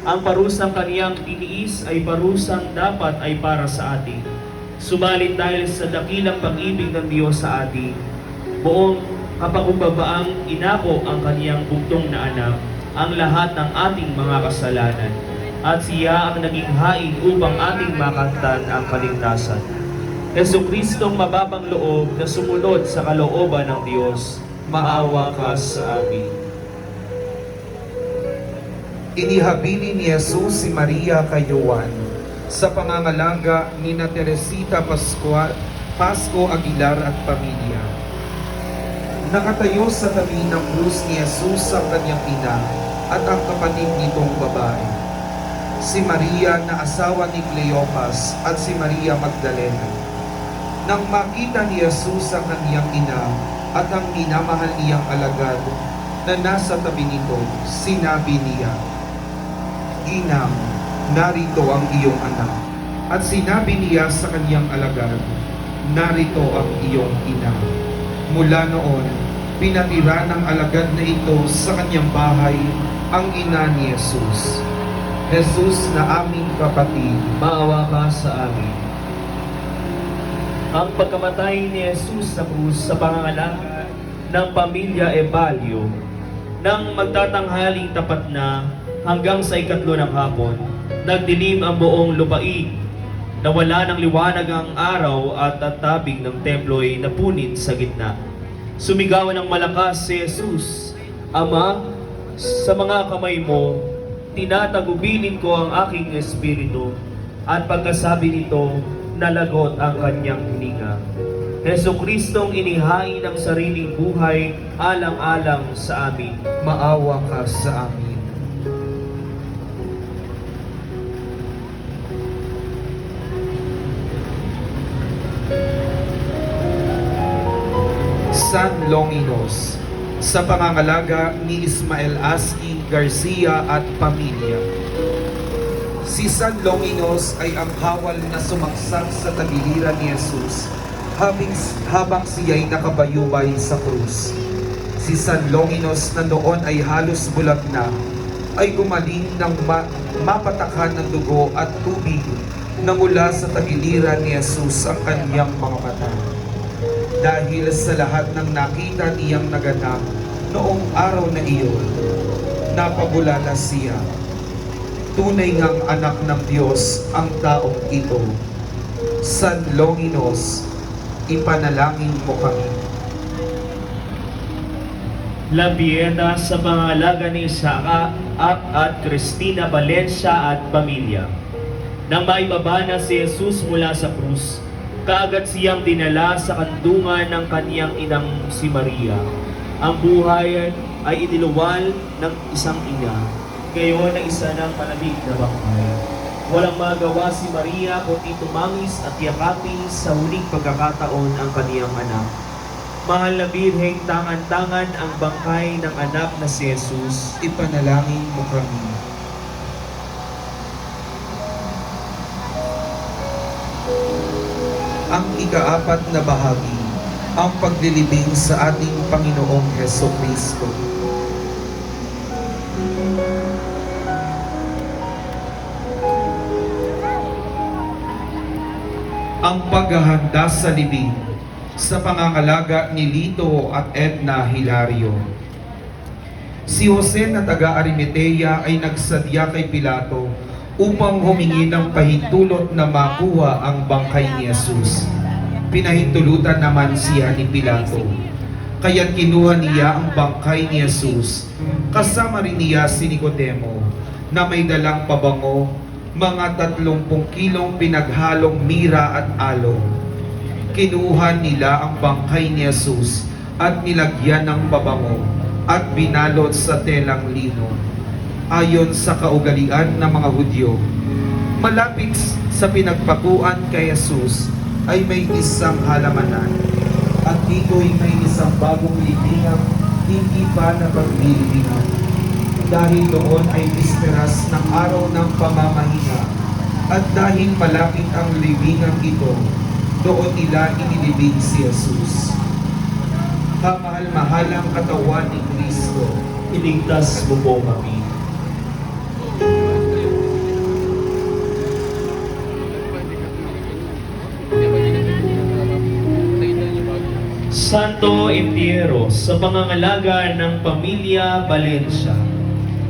Ang parusang kaniyang tiniis ay parusang dapat ay para sa atin. Subalit dahil sa dakilang pag-ibig ng Diyos sa atin, buong kapagkubabaang inako ang kaniyang bugtong na anak ang lahat ng ating mga kasalanan, at siya ang naging hain upang ating makamtan ang kaligtasan. Jesucristong mababang loob na sumunod sa kalooban ng Diyos, maawa ka sa amin. Inihabili ni Jesus si Maria kay Juan sa pangangalaga ni na Teresita Pasco Aguilar at pamilya. Nakatayo sa tabi ng krus ni Jesus ang kanyang ina at ang kapatid nitong babae, si Maria na asawa ni Cleopas at si Maria Magdalena. Nang makita ni Jesus ang kanyang ina at ang minamahal niyang alagad na nasa tabi nito, sinabi niya, "Ginang, narito ang iyong anak." At sinabi niya sa kanyang alagad, "Narito ang iyong ina." Mula noon, pinatira ng alagad na ito sa kanyang bahay ang ina ni Jesus. Jesus na aming kapatid, Maawa ka sa amin. Ang pagkamatay ni Jesus sa krus sa pangangalaga ng pamilya Ebalyo, nang magtatanghaling tapat na hanggang sa 3 ng hapon, nagdilim ang buong lupaig, nawala ng liwanag ang araw at ang tabing ng templo ay napunit sa gitna. Sumigawan ng malakas si Jesus, "Ama, sa mga kamay mo, tinatagubilin ko ang aking espiritu." At pagkasabi nito, nalagot ang kanyang hininga. Jesucristong inihain ang sariling buhay alang-alang sa amin. maawa ka sa amin. San Longinos, sa pangangalaga ni Ismael Aski Garcia at pamilya. Si San Longinos ay ang hawal na sumaksak sa tagiliran ni Jesus habang siya'y nakabayubay sa krus. Si San Longinos na noon ay halos bulag na, ay gumaling ng mapatakhan ng dugo at tubig na mula sa tagiliran ni Jesus ang kanyang mga mata. Dahil sa lahat ng nakita niyang naganap noong araw na iyon, napabulala siya. Tunay ngang anak ng Diyos ang taong ito. San Longinos, ipanalangin mo kami. Labiena sa pangangalaga ni Isaac at Cristina Valencia at pamilya. Nang maibaba na si Jesus mula sa krus, kaagad siyang dinala sa kandungan ng kaniyang inang si Maria. Ang buhay ay iniluwal ng isang ina, ngayon ay isa ng malamig na bangkay. Walang magawa si Maria kundi tumangis at yakapin sa huling pagkakataon ang kaniyang anak. Mahal na Birheng, tangan-tangan ang bangkay ng anak na si Jesus. Ipanalangin mo kami. Ang ika-4 na bahagi, ang paglilibing sa ating Panginoong Hesukristo. Ang paghahanda sa libing sa pangangalaga ni Lito at Edna Hilario. Si Jose na taga-Arimatea ay nagsadya kay Pilato upang humingi ng pahintulot na makuha ang bangkay ni Jesus. Pinahintulutan naman siya ni Pilato. Kaya't kinuha niya ang bangkay ni Jesus. Kasama rin niya si Nicodemo na may dalang pabango, mga 30 kilong pinaghalong mira at aloe. Kinuha nila ang bangkay ni Jesus at nilagyan ng pabango at binalot sa telang lino. Ayon sa kaugalian ng mga Hudyo, malapit sa pinagpakuan kay Jesus ay may isang halamanan at dito'y may isang bagong libingang hindi pa napaglilibingan. Dahil doon ay bisperas ng araw ng pamamahinga at dahil malapit ang libingang ito, doon nila inilibing si Jesus. Kamahal-mahalang katawan ni Kristo, Iligtas mo po kami. Santo Entierro sa pangangalaga ng pamilya Valencia.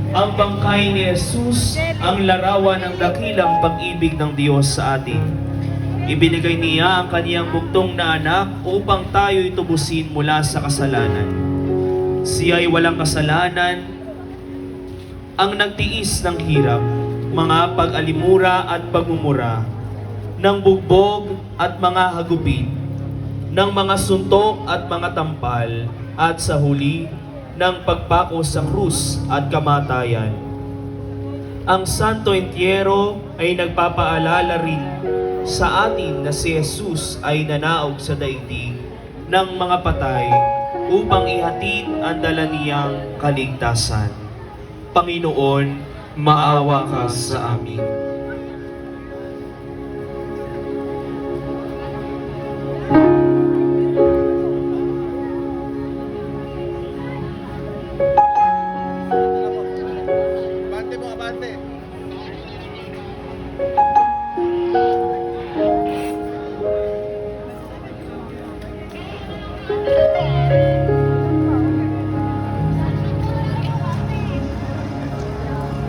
Ang bangkay ni Jesus ang larawan ng dakilang pag-ibig ng Diyos sa atin. Ibinigay niya ang kaniyang bugtong na anak upang tayo'y tubusin mula sa kasalanan. Siya ay walang kasalanan, ang nagtiis ng hirap, mga pag-alimura at pagmumura, ng bugbog at mga hagupit, ng mga suntok at mga tampal, at sa huli, ng pagpako sa krus at kamatayan. Ang Santo Entierro ay nagpapaalala rin sa atin na si Jesus ay nanaog sa daigdig ng mga patay upang ihatid ang dala niyang kaligtasan. Panginoon, Maawa ka sa amin. Abante mo, abante.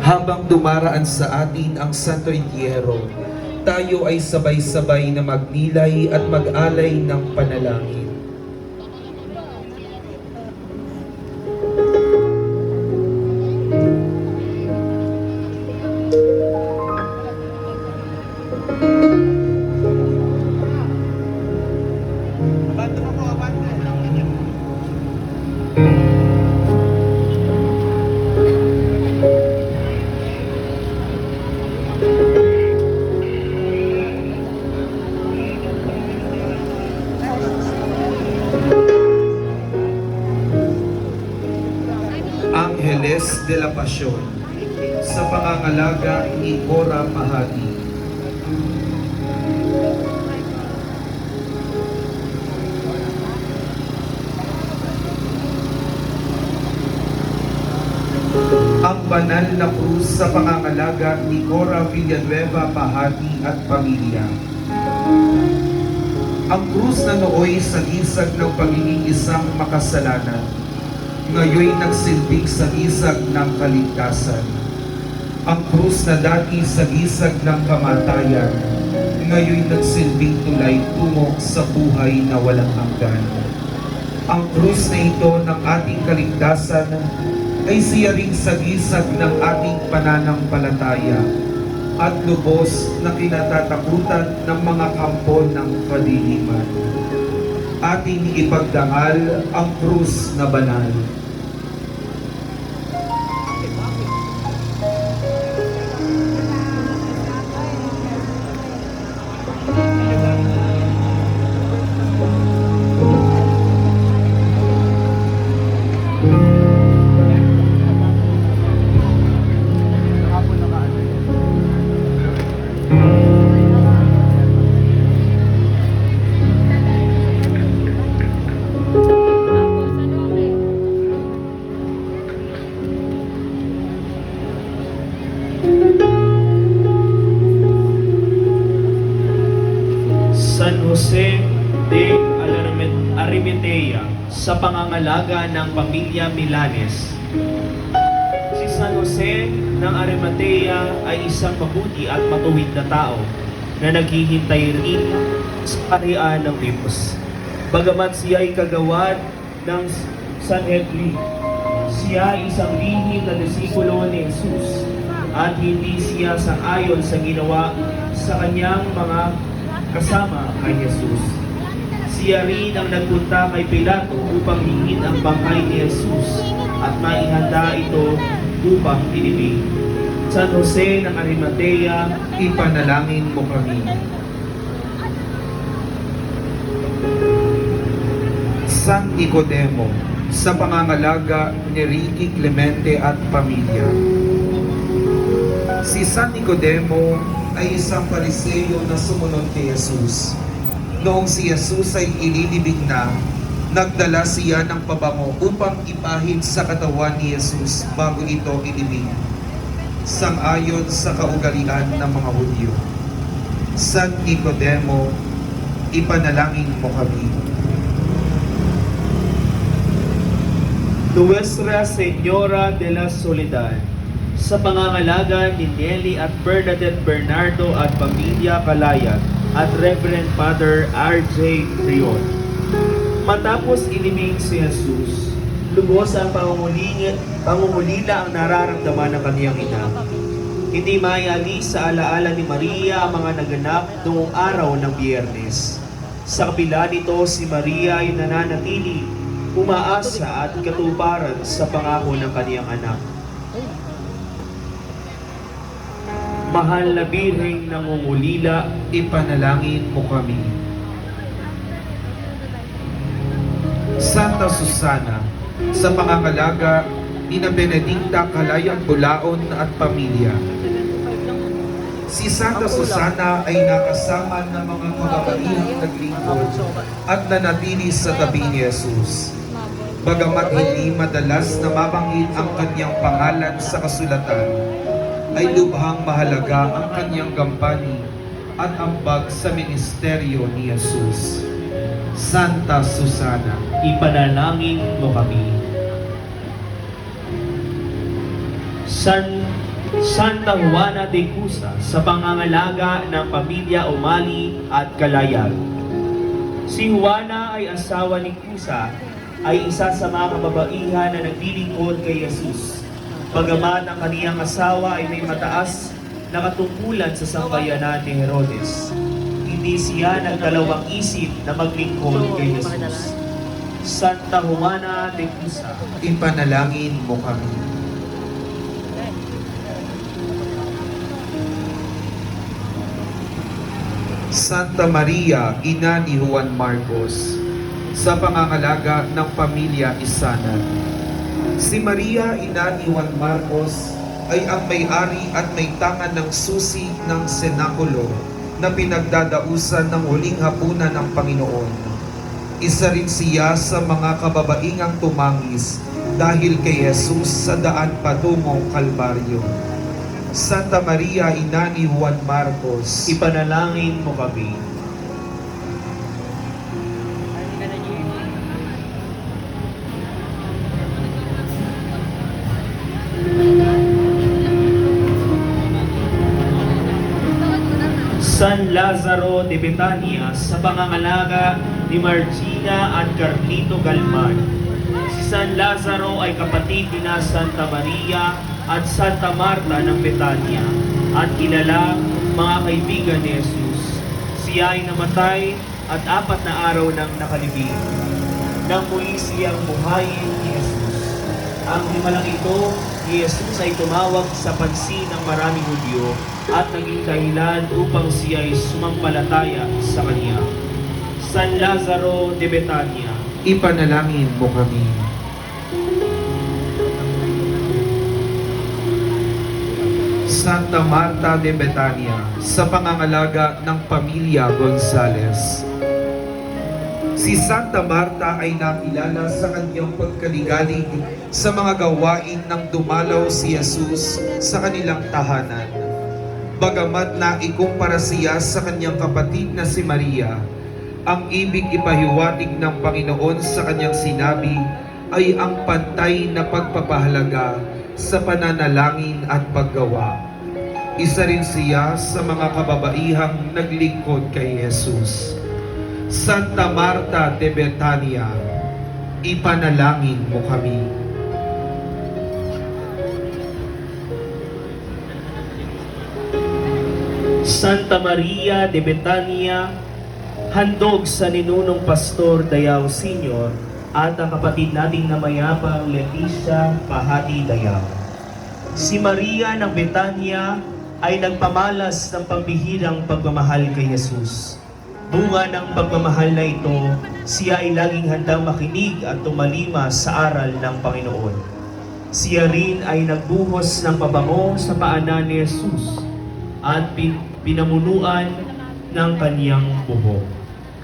Habang dumaraan sa atin ang Santo Entierro, tayo ay sabay-sabay na magnilay at mag-alay ng panalangin. Abante mo po, abante. Angeles de la Pasión, sa pangangalaga ni Cora Pahati. Ang banal na krus sa pangangalaga ni Cora Villanueva Pahati at pamilya. Ang krus na nooy sagisag ng pagiging isang makasalanan, ngayon nagsilbing sagisag ng kaligtasan. Ang krus na dati sagisag ng kamatayan, ngayon nagsilbing tulay tungo sa buhay na walang hanggan. Ang krus na ito ng ating kaligtasan ay siya ring sagisag ng ating pananampalataya at lubos na kinatatakutan ng mga kampo ng kadiliman. Ating ipagdangal ang krus na banal. San Jose de Arimatea, sa pangangalaga ng pamilya Milanes. Si San Jose ng Arimatea ay isang mabuti at matuwid na tao na naghihintay rin sa kaharian ng Diyos. Bagamat siya ay kagawad ng Sanhedrin, siya ay isang lihim na disipulo ni Jesus at hindi siya sang-ayon sa ginawa sa kanyang mga kasama kay Jesus. Siya rin ang nagpunta kay Pilato upang hingin ang bangkay ni Jesus at maihanda ito upang ilibing. San Jose ng Arimatea, Ipanalangin mo kami. San Nicodemo, sa pangangalaga ni Ricky Clemente at pamilya. Si San Nicodemo ay isang Pariseo na sumunod kay Jesus. Noong si Jesus ay ililibing na, nagdala siya ng pabango upang ipahid sa katawan ni Jesus bago ito ilibing, sang-ayon sa kaugalian ng mga Hudyo. San Nicodemo, ipanalangin mo kami. Nuestra Señora de la Soledad, sa pangangalaga ni Nelly at Bernadette Bernardo at pamilya Kalayat, at Reverend Father R.J. Rion. Matapos ilibing si Jesus, lubos ang pangungulila ang nararamdaman ng kaniyang ina. Hindi maialis sa alaala ni Maria ang mga naganap noong araw ng Biyernes. Sa kabila nito, si Maria ay nananatili, umaasa at katuparan sa pangako ng kaniyang anak. Mahal na Birheng nangungulila, Ipanalangin mo kami. Santa Susana, sa pangangalaga ni na Benedicta Kalayang Bulaon at pamilya. Si Santa Susana ay nakasama ng mga kababaihang naglingkod at nanatili sa tabi ni Jesus. Bagamat hindi madalas na mabanggit ang kanyang pangalan sa kasulatan, ay lubhang mahalaga ang kanyang gampani at ambag sa ministeryo ni Jesus. Santa Susana, ipanalangin mo kami. Santa Juana de Cusa, sa pangangalaga ng pamilya Umali at Kalayag. Si Juana ay asawa ni Cusa, ay isa sa mga kababaihan na naglilingkod kay Jesus. Bagamat ang kaniyang asawa ay may mataas na katungkulan sa sambayanan ni Herodes, hindi siya nagdalawang isip na maglingkod kay Jesus. Santa Juana de Cusa, ipanalangin mo kami. Santa Maria, ina ni Juan Marcos, sa pangangalaga ng pamilya Isanan. Si Maria, ina ni Juan Marcos, ay ang may-ari at may tangan ng susi ng senakulo na pinagdadausan ng huling hapunan ng Panginoon. Isa rin siya sa mga kababaingang tumangis dahil kay Jesus sa daan patungong Kalbaryo. Santa Maria, ina ni Juan Marcos, ipanalangin mo kami. San Lazaro de Betania, sa pangangalaga ni Margina at Carlito Galman. Si San Lazaro ay kapatid ni na Santa Maria at Santa Marta ng Betania at kilala mga kaibigan ni Jesus. Siya ay namatay at 4 na araw nang nakalibing. Nang muli siyang buhayin ni Jesus. Ang himalang ito ni Jesus ay tumawag sa pansin ng maraming Hudyo at naging dahilan upang siya ay sumampalataya sa kanya. San Lazaro de Betania, ipanalangin mo kami. Santa Marta de Betania, sa pangangalaga ng pamilya Gonzales. Si Santa Marta ay nakilala sa kanyang pagkaligalig sa mga gawain ng dumalaw si Jesus sa kanilang tahanan. Bagamat naikumpara siya sa kanyang kapatid na si Maria, ang ibig ipahiwatig ng Panginoon sa kanyang sinabi ay ang pantay na pagpapahalaga sa pananalangin at paggawa. Isa rin siya sa mga kababaihang naglingkod kay Jesus. Santa Marta de Betania, ipanalangin mo kami. Santa Maria de Betania, handog sa ninunong Pastor Dayaw Sr. at ang kapatid nating namayapang Leticia Pahati Dayaw. Si Maria ng Betania ay nagpamalas ng pambihirang pagmamahal kay Jesus. Bunga ng pagmamahal na ito, siya ay laging handang makinig at tumalima sa aral ng Panginoon. Siya rin ay nagbuhos ng pabango sa paanan ni Jesus at pinamunuan ng kaniyang buhok.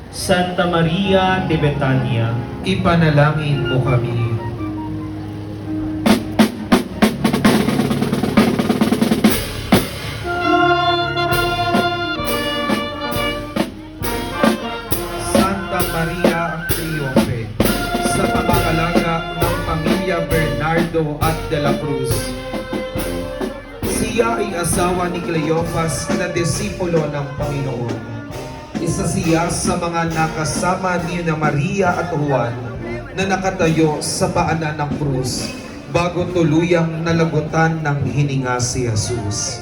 Santa Maria de Betania, ipanalangin mo kami. Santa Maria ang Triompe, sa pangangalaga ng pamilya Bernardo at de la Cruz. Siya ay asawa ni Cleopas na disipulo ng Panginoon. Isa siya sa mga nakasama ni na Maria at Juan na nakatayo sa paanan ng krus bago tuluyang nalagutan ng hininga si Jesus.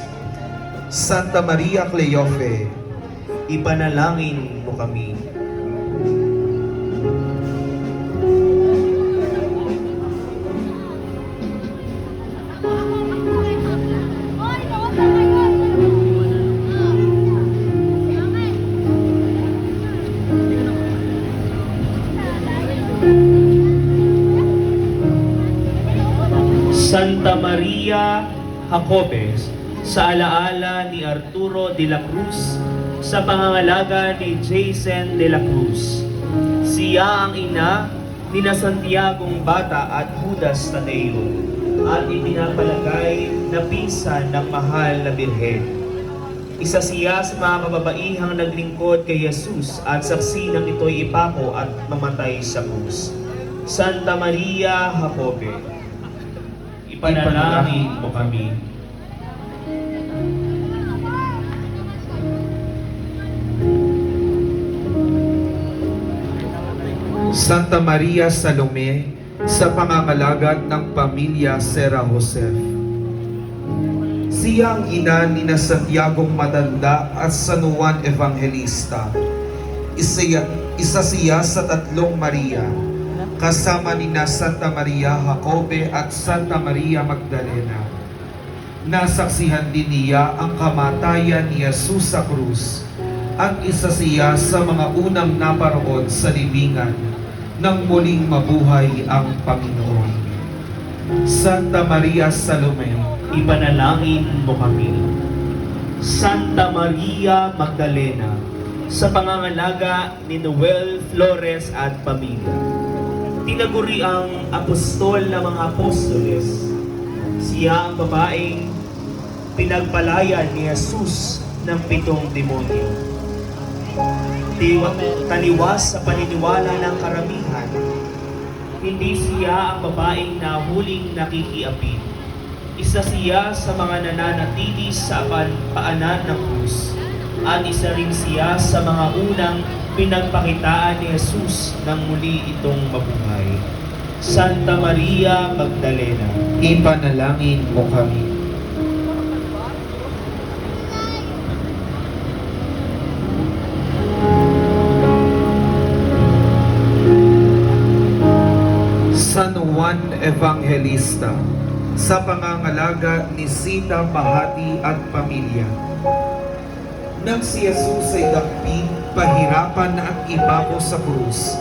Santa Maria Cleofe, Ipanalangin mo kami. Santa Maria Jacobes, sa alaala ni Arturo de la Cruz, sa pangangalaga ni Jason de la Cruz. Siya ang ina ni na Santiagong Bata at Judas Tadeo at ipinapalagay na pinsan ng mahal na Birhen. Isa siya sa mga kababaihang naglingkod kay Jesus at saksi ng ito'y ipako at mamatay sa krus. Santa Maria Jacobe, ipanalangin mo kami. Santa Maria Salome, sa pangangalaga ng pamilya Sera Josef. Siya ang ina ni na Santiagong Matanda at San Juan Evangelista. Isa siya sa tatlong Maria, kasama ni na Santa Maria Jacobe at Santa Maria Magdalena. Nasaksihan din niya ang kamatayan ni Jesus sa krus at isa siya sa mga unang naparoon sa libingan nang muling mabuhay ang Panginoon. Santa Maria Salome, Ipanalangin mo kami. Santa Maria Magdalena, sa pangangalaga ni Noel Flores at pamilya. Tinaguri ang apostol ng mga apostoles. Siya ang babaeng pinagpalayan ni Jesus ng 7 demonyo. Taliwas sa paniniwala ng karamihan, hindi siya ang babaeng nahuling nakikiapid. Isa siya sa mga nananatili sa paanan ng krus at isa rin siya sa mga unang pinagpakitaan ni Jesus nang muli itong mabuhay. Santa Maria Magdalena, ipanalangin mo kami. San Juan Evangelista, sa pangangalaga ni Sita Mahati at pamilya. Nang si Jesus ay dakpin, pahirapan at ipako sa krus,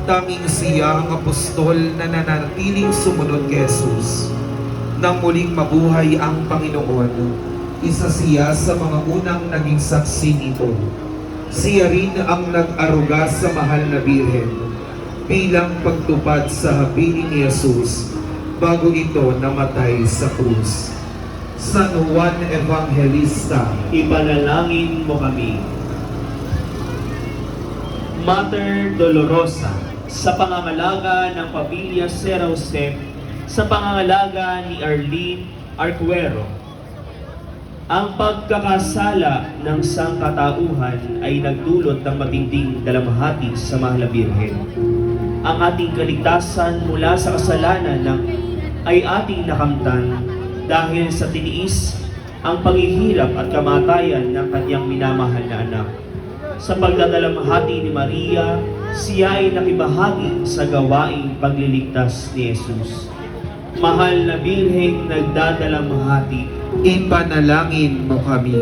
tanging siya ang apostol na nanatiling sumunod kay Jesus. Nang muling mabuhay ang Panginoon, isa siya sa mga unang naging saksi nito. Siya rin ang nag-aruga sa mahal na Birhen bilang pagtupad sa habilin ni Jesus bago ito namatay sa krus. San Juan Evangelista, ipanalangin mo kami. Mater Dolorosa, sa pangangalaga ng pamilya Sera Josef, sa pangangalaga ni Arlene Arcuero. Ang pagkakasala ng sangkatauhan ay nagdulot ng matinding dalamhati sa mahal na Birhen. Ang ating kaligtasan mula sa kasalanan ay ating nakamtan dahil sa tiniis ang paghihirap at kamatayan ng kanyang minamahal na anak. Sa pagdadalamhati ni Maria, siya ay nakibahagi sa gawaing pagliligtas ni Jesus. Mahal na Birheng nagdadalamhati, ipanalangin mo kami.